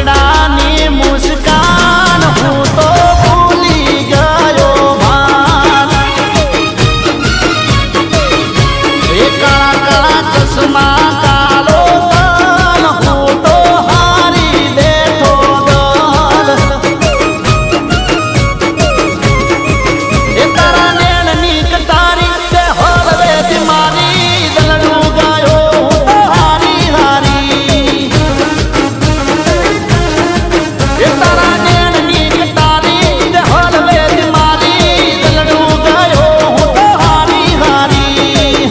આંગણાની મુસ્કાન હું તો ભૂલી ગયો ભાન એ કાળા કાળા ચશ્મા કાળો તન હું તો હારી બેઠો દલ એ તારા નેણની કટારી તે હળવે મારી દલડું ગાયો હું તો હારી હારી એ તારા નેણની કટારી તે હળવે મારી દલડું ગાયો હું તો હારી હારી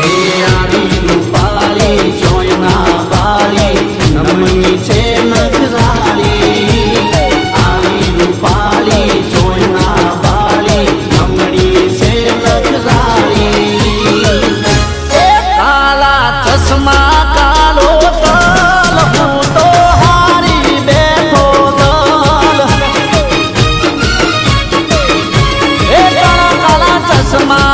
એ આરી રૂપાળી ચોયના બાળી નમણી છે નખરાળી આરી રૂપાળી ચોયના બાળી નમણી છે નખરાળી એ કાળા ચશ્મા કાળો તલ હું તો હારી બેઠો દલ એ કાળા કાળા ચશ્મા